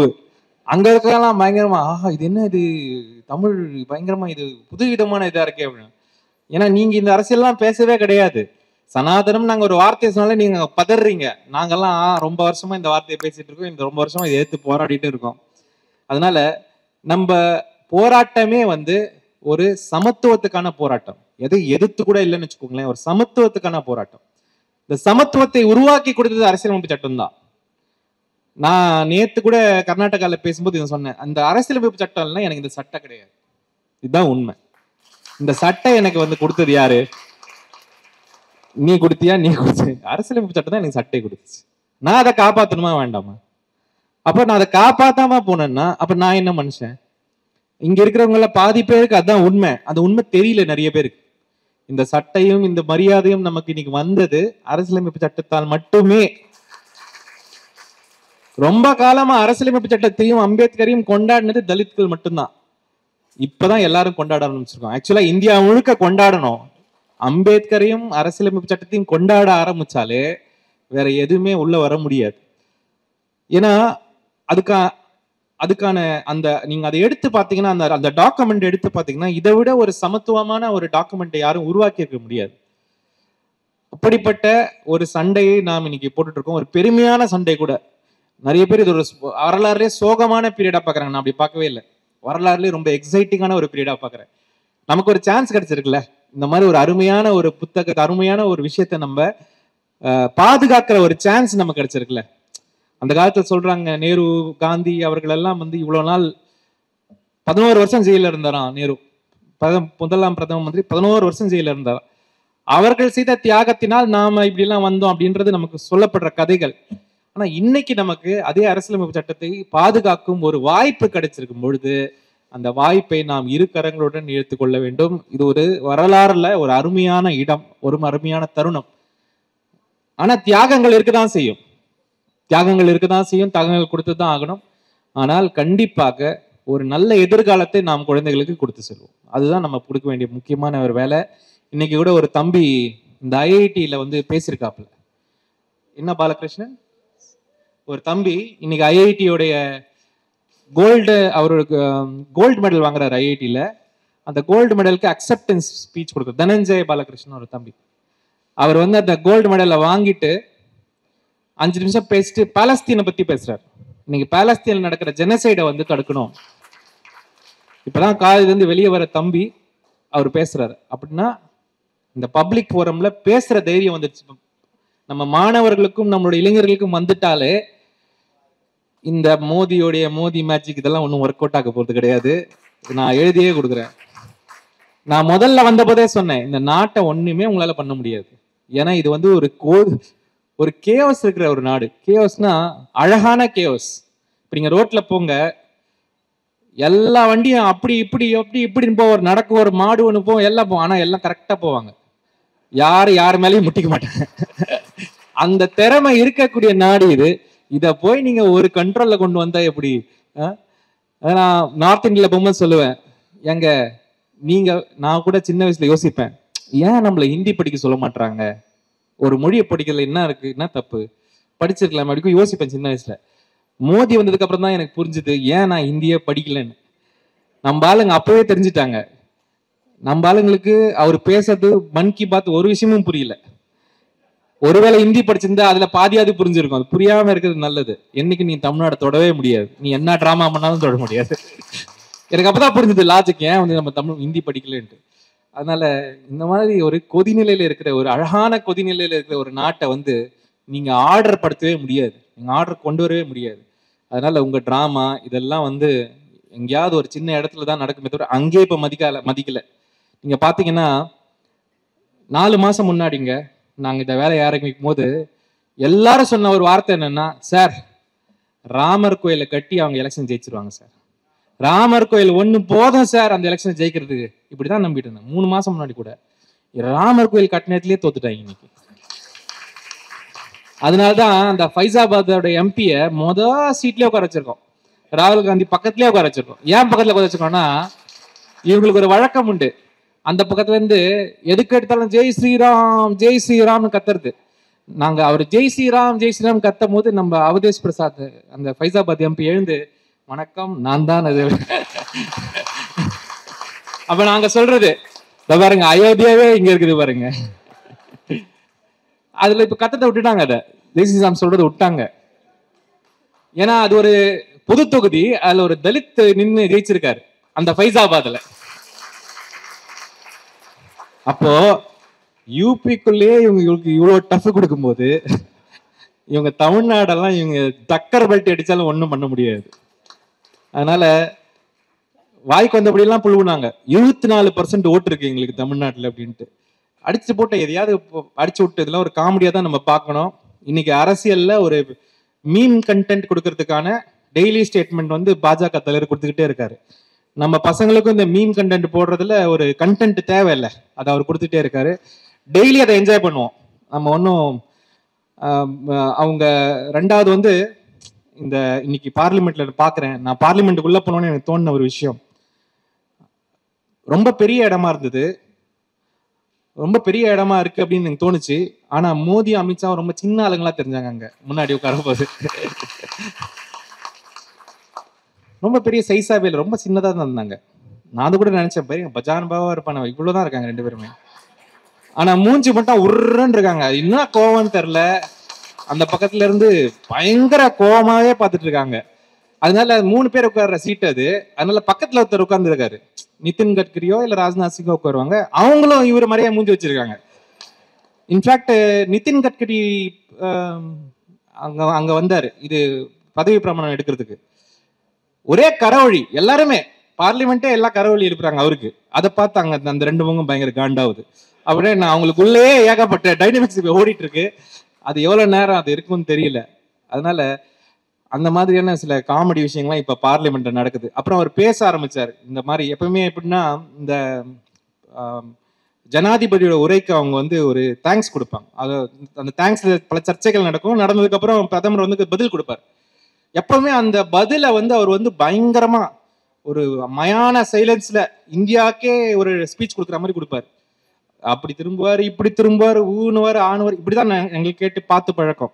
அங்க இருக்கலாம் பயங்கரமா, ஆஹா இது என்ன இது தமிழ் பயங்கரமா இது புது விதமான இதா இருக்கே அப்படின்னு. ஏன்னா நீங்க இந்த அரசியல்லாம் பேசவே கிடையாது. சனாதனம் நாங்க ஒரு வார்த்தையை சொன்னாலே நீங்க பதறீங்க. நாங்கெல்லாம் ரொம்ப வருஷமா இந்த வார்த்தையை பேசிட்டு இருக்கோம், இந்த ரொம்ப வருஷமா இதை எடுத்து போராடிட்டு இருக்கோம். அதனால நம்ம போராட்டமே வந்து ஒரு சமத்துவத்துக்கான போராட்டம். எதை எதிர்த்து கூட இல்லைன்னு வச்சுக்கோங்களேன், ஒரு சமத்துவத்துக்கான போராட்டம். இந்த சமத்துவத்தை உருவாக்கி கொடுத்தது அரசியலமைப்பு சட்டம் தான். நான் நேத்து கூட கர்நாடகால பேசும்போது இதை சொன்னேன், அந்த அரசியலமைப்பு சட்டம் இல்லைன்னா எனக்கு இந்த சட்டம் கிடையாது. இதுதான் உண்மை. இந்த சட்டம் எனக்கு வந்து கொடுத்தது யாரு? நீ கொடுத்தியா? நீ கொடுத்த அரசியலமைப்பு சட்டம் தான் எனக்கு சட்டை கொடுத்துச்சு. நான் அதை காப்பாற்றணுமா வேண்டாமா? அப்ப நான் அதை காப்பாத்தாம போனேன்னா அப்ப நான் என்ன மனுஷன்? இங்க இருக்கிறவங்கள பாதி பேருக்கு அதுதான் உண்மை. அந்த உண்மை தெரியல நிறைய பேருக்கு. இந்த சட்டையும் இந்த மரியாதையும் நமக்கு இன்னைக்கு வந்தது அரசியலமைப்பு சட்டத்தால் மட்டுமே. ரொம்ப காலமா அரசியலமைப்பு சட்டத்தையும் அம்பேத்கரையும் கொண்டாடினது தலித்கள் மட்டும்தான். இப்பதான் எல்லாரும் கொண்டாட ஆரம்பிச்சிருக்கோம். ஆக்சுவலா இந்தியா முழுக்க கொண்டாடணும். அம்பேத்கரையும் அரசியலமைப்பு சட்டத்தையும் கொண்டாட ஆரம்பிச்சாலே வேற எதுவுமே உள்ள வர முடியாது. ஏன்னா அதுக்கான அந்த நீங்க அதை எடுத்து பாத்தீங்கன்னா, அந்த டாக்குமெண்ட் எடுத்து பாத்தீங்கன்னா, இதை விட ஒரு சமத்துவமான ஒரு டாக்குமெண்ட்டை யாரும் உருவாக்கி இருக்க முடியாது. அப்படிப்பட்ட ஒரு சண்டையை நாம் இன்னைக்கு போட்டுட்டு இருக்கோம். ஒரு பெருமையான சண்டை கூட. நிறைய பேர் இது ஒரு வரலாறுலேயே சோகமான பீரியடா பாக்குறாங்க. நான் அப்படி பார்க்கவே இல்லை. வரலாறுலேயே ரொம்ப எக்ஸைட்டிங்கான ஒரு பீரியடா பாக்குறேன். நமக்கு ஒரு சான்ஸ் கிடைச்சிருக்குல்ல, இந்த மாதிரி ஒரு அருமையான ஒரு புத்தகத்தை, அருமையான ஒரு விஷயத்த நம்ம பாதுகாக்கிற ஒரு சான்ஸ் நமக்கு கிடைச்சிருக்குல்ல. அந்த காலத்துல சொல்றாங்க, நேரு காந்தி அவர்கள் எல்லாம் வந்து இவ்வளவு நாள் 11 வருஷம் ஜெயில இருந்தாராம். நேரு முதலாம் பிரதம மந்திரி 11 வருஷம் ஜெயில இருந்தாராம். அவர்கள் செய்த தியாகத்தினால் நாம இப்படி எல்லாம் வந்தோம் அப்படின்றது நமக்கு சொல்லப்படுற கதைகள். ஆனா இன்னைக்கு நமக்கு அதே அரசியலமைப்பு சட்டத்தை பாதுகாக்கும் ஒரு வாய்ப்பு கிடைச்சிருக்கும் பொழுது அந்த வாய்ப்பை நாம் இரு கரங்களுடன் எடுத்துக்கொள்ள வேண்டும். இது ஒரு வரலாறுல ஒரு அருமையான இடம், ஒரு அருமையான தருணம். ஆனா தியாகங்கள் இருக்கதான் செய்யும், தியாகங்கள் கொடுத்து தான் ஆகணும். ஆனால் கண்டிப்பாக ஒரு நல்ல எதிர்காலத்தை நாம் குழந்தைகளுக்கு கொடுத்து செல்வோம். அதுதான் நம்ம கொடுக்க வேண்டிய முக்கியமான ஒரு வேலை. இன்னைக்கு கூட ஒரு தம்பி இந்த ஐஐடியில வந்து பேசியிருக்காப்புல. என்ன பாலகிருஷ்ணன், ஒரு தம்பி இன்னைக்கு ஐஐடியோடைய அவருக்கு கோல்டு மெடல் வாங்குறாரு ஐஐடியில. அந்த கோல்டு மெடலுக்கு அக்செப்டன்ஸ் ஸ்பீச் கொடுக்குற தனஞ்சய பாலகிருஷ்ணன் ஒரு தம்பி. அவர் வந்து அந்த கோல்டு மெடலை வாங்கிட்டு 5 நிமிஷம் பேசிட்டு பாலஸ்தீனை பத்தி பேசுறாரு. இன்னைக்கு பாலஸ்தீன்ல நடக்கிற ஜெனசைடை வந்து தடுக்கணும். இப்பதான் காலையில இருந்து வெளியே வர தம்பி அவர் பேசுறாரு. அப்படின்னா இந்த பப்ளிக் ஃபோரம்ல பேசுற தைரியம் வந்துருச்சு. நம்ம மாணவர்களுக்கும் நம்மளுடைய இளைஞர்களுக்கும் வந்துட்டாலே இந்த மோதி மேஜிக் இதெல்லாம் ஒன்றும் ஒர்க் அவுட் ஆக போறது கிடையாது. நான் எழுதியே கொடுக்குறேன். நான் முதல்ல வந்த போதே சொன்னேன், இந்த நாட்டை ஒண்ணுமே உங்களால பண்ண முடியாது. ஏன்னா இது வந்து ஒரு கேஓஸ் இருக்கிற ஒரு நாடு. கேஓஸ்னா அழகான கேஓஸ். இப்ப நீங்க ரோட்ல போங்க, எல்லா வண்டியும் அப்படி இப்படின்னு போவோம், நடக்கும், ஒரு மாடு ஒண்ணு போவோம், எல்லாம் போவோம். ஆனா எல்லாம் கரெக்டா போவாங்க, யார் மேலேயும் முட்டிக்க மாட்டாங்க. அந்த திறமை இருக்கக்கூடிய நாடு இது. இத போய் நீங்க ஒரு கண்ட்ரோல்ல கொண்டு வந்தா எப்படி? நான் நார்த் இந்தியால போகும்போது சொல்லுவேன், எங்க நான் கூட சின்ன வயசுல யோசிப்பேன், ஏன் நம்மள ஹிந்தி படிக்க சொல்ல மாட்டாங்க, ஒரு மொழியை படிக்கல, என்ன இருக்கு, என்ன தப்பு, படிச்சிருக்கலாம் அப்படிக்கும் யோசிப்பேன் சின்ன வயசுல. மோடி வந்ததுக்கு அப்புறம் தான் எனக்கு புரிஞ்சுது ஏன் நான் ஹிந்தியே படிக்கலன்னு. நம்ம ஆளுங்க அப்பவே தெரிஞ்சுட்டாங்க. நம்ம ஆளுங்களுக்கு அவர் பேசுறது மன் கி பாத் ஒரு விஷயமும் புரியல. ஒருவேளை ஹிந்தி படிச்சிருந்தா அதுல பாதியாவது புரிஞ்சிருக்கும். அது புரியாம இருக்கிறது நல்லது. என்னைக்கு நீ தமிழ்நாடு தொடவே முடியாது, நீ என்ன டிராமா பண்ணாலும் தொட முடியாது. எனக்கு அப்பதான் புரிஞ்சது லாஜிக், ஏன் வந்து நம்ம ஹிந்தி படிக்கலன்ட்டு. அதனால இந்த மாதிரி ஒரு கொதிநிலையில இருக்கிற, ஒரு அழகான கொதிநிலையில இருக்கிற ஒரு நாட்டை வந்து நீங்க ஆர்டர் படுத்தவே முடியாது, நீங்க ஆர்டர் கொண்டு வரவே முடியாது. அதனால உங்க டிராமா இதெல்லாம் வந்து எங்கேயாவது ஒரு சின்ன இடத்துல தான் நடக்குமே தவிர அங்கேயே இப்ப மதிக்கல. நீங்க பாத்தீங்கன்னா 4 மாசம் முன்னாடிங்க நாங்க இந்த வேலையை ஆரம்பிக்கும் போது எல்லாரும் சொன்ன ஒரு வார்த்தை என்னன்னா, சார் ராமர் கோயிலை கட்டி அவங்க எலெக்ஷன் ஜெயிச்சிருவாங்க சார், ராமர் கோயில் ஒண்ணு போதும் சார் அந்த எலெக்ஷன் ஜெயிக்கிறதுக்கு. இப்படிதான் நம்பிட்டு இருந்தேன் 3 மாசம் முன்னாடி கூட. ராமர் கோயில் கட்டினத்திலேயே தோத்துட்டாங்க இன்னைக்கு. அதனாலதான் அந்த ஃபைசாபாதோட எம்பியை சீட்லயே உட்கார வச்சிருக்கோம். ராகுல் காந்தி பக்கத்துலயே உட்கார வச்சிருக்கோம். ஏன் பக்கத்துல உட்கார வச்சிருக்கோம்னா, இவங்களுக்கு ஒரு வழக்கம் உண்டு. அந்த பக்கத்துல இருந்து எதுக்கு எடுத்தாலும் ஜெய் ஸ்ரீராம் ஜெய் ஸ்ரீராம்னு கத்துறது. நாங்க அவர் ஜெய் ஸ்ரீராம் கத்தும் போது நம்ம அவதேஷ் பிரசாத் அந்த ஃபைசாபாத் எம்பி எழுந்து, வணக்கம் நான் தான் அது. அப்ப நாங்க சொல்றது பாருங்க, அயோத்தியாவே இங்க இருக்குது பாருங்க. அதுல இப்ப கத்தத்தை விட்டுட்டாங்க, அதை ஜெய் ஸ்ரீராம் சொல்றது விட்டாங்க. ஏன்னா அது ஒரு பொது தொகுதி, அதுல ஒரு தலித் நின்று ஜெயிச்சிருக்காரு அந்த ஃபைசாபாத்ல. அப்போ யூபிக்குள்ளேயே இவங்களுக்கு இவ்வளவு டஃப் கொடுக்கும்போது இவங்க தமிழ்நாடெல்லாம் இவங்க டக்கர் பல்ட்டி அடிச்சாலும் ஒண்ணும் பண்ண முடியாது. அதனால வாய்க்கு வந்தபடியெல்லாம் புழுவுனாங்க. 74% ஓட்டு இருக்கு எங்களுக்கு தமிழ்நாட்டுல அப்படின்ட்டு அடிச்சு போட்ட எதையாவது அடிச்சு விட்டு இதெல்லாம் ஒரு காமெடியா தான் நம்ம பார்க்கணும். இன்னைக்கு அரசியல்ல ஒரு மீம் கண்டென்ட் கொடுக்கறதுக்கான டெய்லி ஸ்டேட்மெண்ட் வந்து பாஜக தலைவர் கொடுத்துக்கிட்டே இருக்காரு. நம்ம பசங்களுக்கும் இந்த மீம் கண்டென்ட் போடுறதுல ஒரு கண்டென்ட் தேவையில்லை, அதை அவர் கொடுத்துட்டே இருக்காரு. டெய்லி அதை என்ஜாய் பண்ணுவோம் நம்ம. ஒன்றும் அவங்க ரெண்டாவது வந்து இந்த இன்னைக்கு பார்லிமெண்ட்ல பாக்குறேன், நான் பார்லிமெண்ட்டுக்குள்ள போனோன்னு எனக்கு தோணுன ஒரு விஷயம், ரொம்ப பெரிய இடமா இருந்தது, ரொம்ப பெரிய இடமா இருக்கு அப்படின்னு எனக்கு தோணுச்சு. ஆனா மோடி அமித்ஷா ரொம்ப சின்ன ஆளுங்களா தெரிஞ்சாங்க அங்க முன்னாடி உட்கார போது. ரொம்ப பெரிய சைஸாவே இல்லை, ரொம்ப சின்னதா தான் இருந்தாங்க. நான் அது கூட நினைச்சேன், பெரிய பஜான் பாவா இருப்பான, இவ்வளவுதான் இருக்காங்க ரெண்டு பேருமே. ஆனா மூஞ்சி மட்டும் உருன்னு இருக்காங்க. இன்னும் கோவம்னு தெரியல, அந்த பக்கத்துல இருந்து பயங்கர கோவமாவே பார்த்துட்டு இருக்காங்க. அதனால 3 பேர் உட்கார்ற சீட் அது. அதனால பக்கத்துல ஒருத்தர் உட்கார்ந்து இருக்காரு, நிதின் கட்கரியோ இல்ல ராஜ்நாத் சிங்கோ உட்காருவாங்க. அவங்களும் இவர் மாதிரியே மூஞ்சி வச்சிருக்காங்க. இன்ஃபேக்ட் நிதின் கட்கரி அங்க வந்தாரு இது பதவி பிரமாணம் எடுக்கிறதுக்கு. ஒரே கரவழி, எல்லாருமே பார்லிமெண்ட்டே எல்லா கரவழி எழுப்புறாங்க அவருக்கு. அதை பார்த்து அங்க அந்த 2 பங்கும் பயங்கர காண்டாவுது. அப்படியே நான் அவங்களுக்குள்ளேயே ஏகப்பட்ட டைனமிக்ஸ் ஓடிட்டு இருக்கு. அது எவ்வளவு நேரம் அது இருக்குன்னு தெரியல. அதனால அந்த மாதிரியான சில காமெடி விஷயங்கள்லாம் இப்ப பார்லிமெண்ட்ல நடக்குது. அப்புறம் அவர் பேச ஆரம்பிச்சாரு இந்த மாதிரி. எப்பவுமே எப்படின்னா, இந்த ஜனாதிபதியோட உரைக்கு அவங்க வந்து ஒரு தேங்க்ஸ் கொடுப்பாங்க. அது அந்த தேங்க்ஸ்ல பல சர்ச்சைகள் நடக்கும். நடந்ததுக்கு அப்புறம் பிரதமர் வந்து பதில் கொடுப்பார். எப்பவுமே அந்த பதில வந்து அவர் வந்து பயங்கரமா ஒரு மயான சைலன்ஸ்ல இந்தியாக்கே ஒரு ஸ்பீச் கொடுக்குற மாதிரி கொடுப்பாரு. அப்படி திரும்புவார், இப்படி திரும்புவார், ஊனுவார், ஆணுவார், இப்படிதான் எங்களுக்கு கேட்டு பார்த்து பழக்கம்.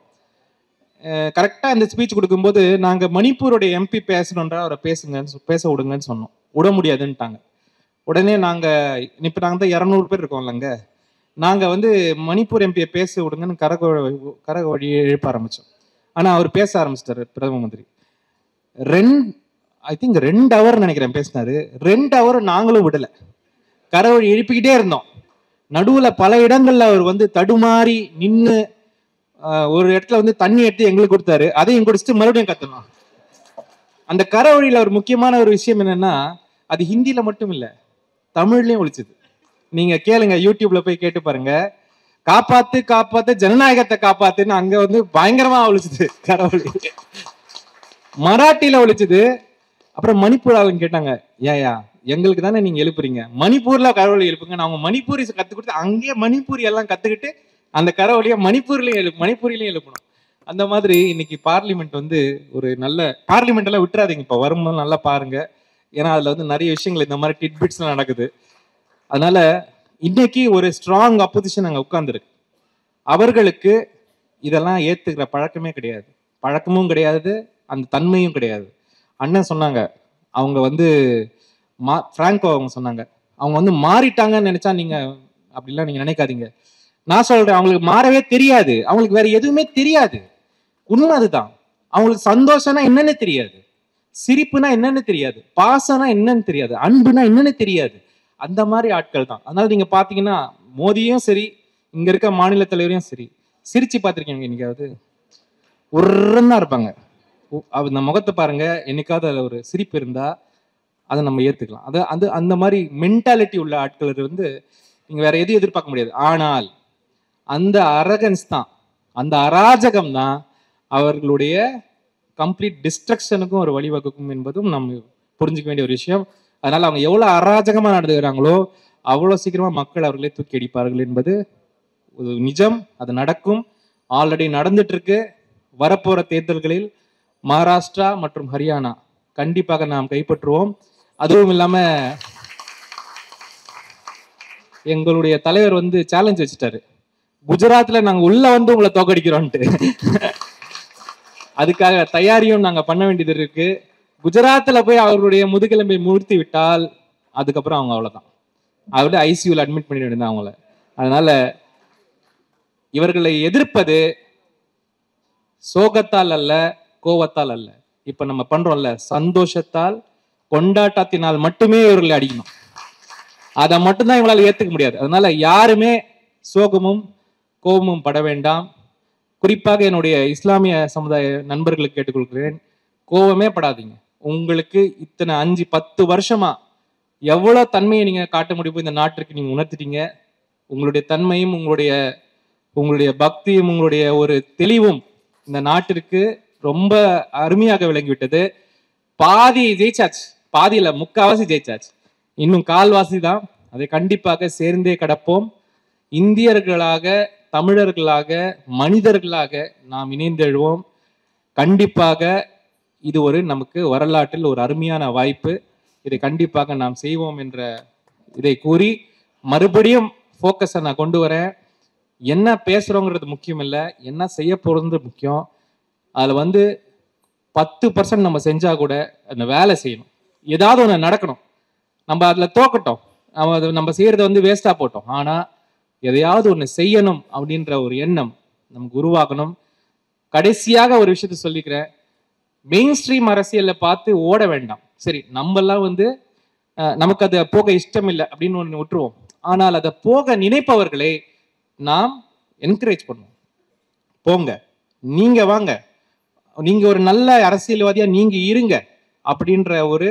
கரெக்டா இந்த ஸ்பீச் கொடுக்கும்போது நாங்க மணிப்பூருடைய எம்பி பேசணுன்றா அவரை பேச விடுங்கன்னு சொன்னோம். விட முடியாதுன்ட்டாங்க. உடனே நாங்க இப்ப நாங்க தான் 200 பேர் இருக்கோம்லங்க, நாங்க வந்து மணிப்பூர் எம்பியை பேச விடுங்கன்னு கரக வழி எழுப்ப ஆரம்பிச்சோம். ஆனா அவர் பேச ஆரம்பிச்சிட்டாரு பிரதம மந்திரி. ஐ திங்க் 2 ஹவர் நினைக்கிறேன் பேசினாரு. 2 ஹவர் நாங்களும் விடல, கரவழி எழுப்பிக்கிட்டே இருந்தோம். நடுவுல பல இடங்கள்ல அவர் வந்து தடுமாறி நின்று ஒரு இடத்துல வந்து தண்ணி எடுத்து எங்களுக்கு கொடுத்தாரு. அதையும் குடிச்சிட்டு மறுபடியும் கத்தணும். அந்த கரவழியில ஒரு முக்கியமான ஒரு விஷயம் என்னன்னா, அது ஹிந்தியில மட்டும் இல்ல, தமிழ்லயும் ஒழிச்சுது. நீங்க கேளுங்க, யூடியூப்ல போய் கேட்டு பாருங்க. காப்பாத்து காப்பாத்து ஜனநாயகத்தை காப்பாத்துன்னு அங்க வந்து பயங்கரமா ஒழிச்சுது கரவழி. மராட்டியில ஒழிச்சுது. அப்புறம் மணிப்பூர் அவங்க கேட்டாங்க, ஏயா எங்களுக்கு தானே நீங்க எழுப்புறீங்க, மணிப்பூர்ல கரவழி எழுப்புங்க. நான் அவங்க மணிப்பூரி கத்து கொடுத்து அங்கேயே மணிப்பூரி எல்லாம் கத்துக்கிட்டு அந்த கரவழியை மணிப்பூரிலையும் எழுப்பணும். அந்த மாதிரி இன்னைக்கு பார்லிமெண்ட் வந்து ஒரு நல்ல பார்லிமெண்ட் எல்லாம் விட்டுறாதீங்க, இப்ப வரும்போது நல்லா பாருங்க. ஏன்னா அதுல வந்து நிறைய விஷயங்கள் இந்த மாதிரி டிட்பிட்ஸ் எல்லாம் நடக்குது. அதனால இன்னைக்கு ஒரு ஸ்ட்ராங் அப்போசிஷன் அங்க உட்கார்ந்துருக்கு. அவர்களுக்கு இதெல்லாம் ஏத்துக்கிற பழக்கமே கிடையாது, பழக்கமும் கிடையாது, அந்த தன்மையும் கிடையாது. அண்ணன் சொன்னாங்க, அவங்க வந்து பிராங்கோ அவங்க சொன்னாங்க, அவங்க வந்து மாறிட்டாங்கன்னு நினைச்சா நீங்க அப்படிலாம் நீங்க நினைக்காதீங்க. நான் சொல்றேன், அவங்களுக்கு மாறவே தெரியாது, அவங்களுக்கு வேற எதுவுமே தெரியாது. உண்மை அதுதான். அவங்களுக்கு சந்தோஷம்னா என்னன்னு தெரியாது, சிரிப்புனா என்னன்னு தெரியாது, பாசம்னா என்னன்னு தெரியாது, அன்புனா என்னன்னு தெரியாது. அந்த மாதிரி ஆட்கள் தான். அதனால நீங்க பாத்தீங்கன்னா மோடியும் சரி, இங்க இருக்க மாநில தலைவரையும் சரி, சிரிச்சு பார்த்திருக்கீங்க என்னைக்காவது? ஒருன்னா இருப்பாங்க. அந்த முகத்தை பாருங்க, என்னைக்காவது அதுல ஒரு சிரிப்பு இருந்தா அதை நம்ம ஏத்துக்கலாம். அது அந்த மாதிரி மென்டாலிட்டி உள்ள ஆட்கள் வந்து நீங்க வேற எதையும் எதிர்பார்க்க முடியாது. ஆனால் அந்த அரகன்ஸ் தான், அந்த அராஜகம் தான் அவர்களுடைய கம்ப்ளீட் டிஸ்ட்ரக்ஷனுக்கும் ஒரு வழிவகுக்கும் என்பதும் நம்ம புரிஞ்சுக்க வேண்டிய ஒரு விஷயம். அதனால அவங்க எவ்வளவு அராஜகமா நடந்துக்கிறாங்களோ அவ்வளவு சீக்கிரமா மக்கள் அவர்களே தூக்கி அடிப்பார்கள் என்பது ஒரு நிஜம். அது நடக்கும், ஆல்ரெடி நடந்துட்டு இருக்கு. வரப்போற தேர்தல்களில் மகாராஷ்டிரா மற்றும் ஹரியானா கண்டிப்பாக நாம் கைப்பற்றுவோம். அதுவும் இல்லாம எங்களுடைய தலைவர் வந்து சேலஞ்ச் வச்சுட்டாரு, குஜராத்ல நாங்க உள்ள வந்து உங்களை தோக்கடிக்கிறோம்ட்டு. அதுக்காக தயாரியும் நாங்க பண்ண வேண்டியது இருக்கு. குஜராத்ல போய் அவர்களுடைய முதுகெலும்பை முழுத்தி விட்டால் அதுக்கப்புறம் அவங்க அவ்வளவுதான், அவர்கிட்ட ஐசியூல அட்மிட் பண்ணி விடுங்க அவங்கள. அதனால இவர்களை எதிர்ப்பது சோகத்தால் அல்ல, கோவத்தால் அல்ல. இப்ப நம்ம பண்றோம்ல, சந்தோஷத்தால், கொண்டாட்டத்தினால் மட்டுமே இவர்களை அடிக்கணும். அதை மட்டும்தான் இவங்களால ஏத்துக்க முடியாது. அதனால யாருமே சோகமும் கோபமும் பட வேண்டாம். குறிப்பாக என்னுடைய இஸ்லாமிய சமுதாய நண்பர்களுக்கு கேட்டுக்கொள்கிறேன், கோபமே படாதீங்க. உங்களுக்கு இத்தனை 5-10 வருஷமா எவ்வளவு தன்மையை நீங்க காட்ட முடியுமோ இந்த நாட்டிற்கு நீங்க உணர்த்திட்டீங்க. உங்களுடைய தன்மையும் உங்களுடைய பக்தியும் உங்களுடைய ஒரு தெளிவும் இந்த நாட்டிற்கு ரொம்ப அருமையாக விளங்கிவிட்டது. பாதி ஜெயிச்சாச்சு, பாதியில முக்காவாசி ஜெயிச்சாச்சு, இன்னும் கால்வாசி தான். அதை கண்டிப்பாக சேர்ந்தே கடப்போம். இந்தியர்களாக, தமிழர்களாக, மனிதர்களாக நாம் இணைந்தெழுவோம். கண்டிப்பாக இது ஒரு நமக்கு வரலாற்றில் ஒரு அருமையான வாய்ப்பு. இதை கண்டிப்பாக நாம் செய்வோம் என்ற இதை கூறி மறுபடியும் ஃபோக்கஸை நான் கொண்டு வரேன். என்ன பேசுறோங்கிறது முக்கியம் இல்லை, என்ன செய்ய போறது முக்கியம். அதுல வந்து 10% நம்ம செஞ்சா கூட அந்த வேலை செய்யணும், ஏதாவது ஒன்று நடக்கணும். நம்ம அதுல தோக்கட்டும், நம்ம செய்யறத வந்து வேஸ்டா போட்டோம், ஆனா எதையாவது ஒன்று செய்யணும் அப்படின்ற ஒரு எண்ணம் நமக்கு உருவாக்கணும். கடைசியாக ஒரு விஷயத்த சொல்லிக்கிறேன், மெயின் ஸ்ட்ரீம் அரசியலை பார்த்து ஓட வேண்டாம். சரி, நம்ம எல்லாம் வந்து நமக்கு அதை போக இஷ்டம் இல்லை அப்படின்னு ஒன்று விட்டுருவோம். ஆனால் அதை போக நினைப்பவர்களை நாம் என்கரேஜ் பண்ணுவோம். போங்க, நீங்க வாங்க, நீங்க ஒரு நல்ல அரசியல்வாதியா நீங்க இருங்க அப்படின்ற ஒரு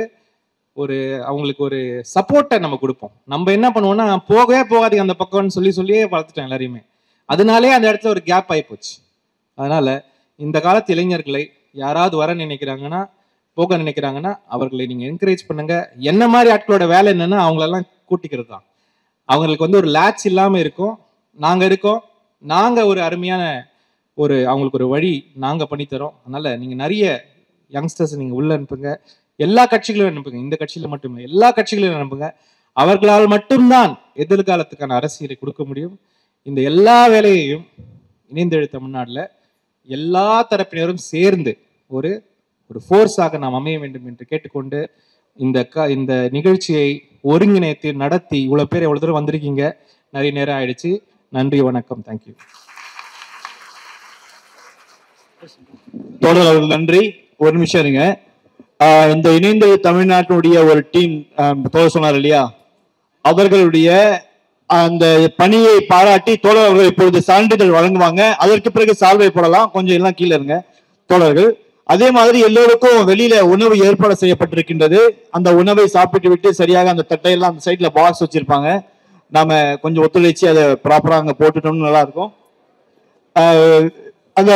அவங்களுக்கு ஒரு சப்போர்ட்டை நம்ம கொடுப்போம். நம்ம என்ன பண்ணுவோம்னா, போகவே போகாதீங்க அந்த பக்கம்னு சொல்லியே வளர்த்துட்டோம் எல்லாரையுமே. அதனாலே அந்த இடத்துல ஒரு கேப் ஆகி போச்சு. அதனால இந்த காலத்து இளைஞர்களை யாராவது வர நினைக்கிறாங்கன்னா, போக நினைக்கிறாங்கன்னா, அவர்களை நீங்க என்கரேஜ் பண்ணுங்க. என்ன மாதிரி ஆட்களோட வேலை என்னன்னா, அவங்களெல்லாம் கூட்டிக்கிறது தான். அவங்களுக்கு வந்து ஒரு லேட்ச் இல்லாம இருக்கும், நாங்க இருக்கோம், நாங்க ஒரு அருமையான அவங்களுக்கு ஒரு வழி நாங்க பண்ணித்தரோம். அதனால நீங்க நிறைய யங்ஸ்டர்ஸ் நீங்க உள்ள அனுப்புங்க, எல்லா கட்சிகளையும் அனுப்புங்க, இந்த கட்சியில மட்டும் இல்லை, எல்லா கட்சிகளையும் அனுப்புங்க. அவர்களால் மட்டும்தான் எதிர்காலத்துக்கான அரசியலை கொடுக்க முடியும். இந்த எல்லா வேலையையும் இணைந்தெழு தமிழ்நாட்டில் எல்லா தரப்பினரும் சேர்ந்து ஒரு ஃபோர்ஸாக நாம் அமைய வேண்டும் என்று கேட்டுக்கொண்டு இந்த நிகழ்ச்சியை ஒருங்கிணைத்து நடத்தி இவ்வளவு பேர் எவ்வளவு தூரம் வந்திருக்கீங்க, நிறைய நேரம் ஆயிடுச்சு. நன்றி, வணக்கம், தேங்க்யூ. தொடர் அவர்கள் நன்றி. ஒரு நிமிஷம் இருங்க. இந்த இணைந்த தமிழ்நாட்டினுடைய ஒரு டீம் தோழர் சொன்னார் இல்லையா, அவர்களுடைய அந்த பணியை பாராட்டி தோழர் அவர்கள் இப்பொழுது சான்றிதழ் வழங்குவாங்க. அதற்கு பிறகு சால்வை போடலாம். கொஞ்சம் எல்லாம் கீழே இருங்க தோழர்கள். அதே மாதிரி எல்லோருக்கும் வெளியில உணவு ஏற்பாடு செய்யப்பட்டிருக்கின்றது. அந்த உணவை சாப்பிட்டு விட்டு சரியாக அந்த தட்டையெல்லாம் அந்த சைட்ல பாக்ஸ் வச்சிருப்பாங்க. நாம கொஞ்சம் ஒத்துழைச்சு அதை ப்ராப்பரா அங்க போட்டுட்டோம்னு நல்லா இருக்கும். அந்த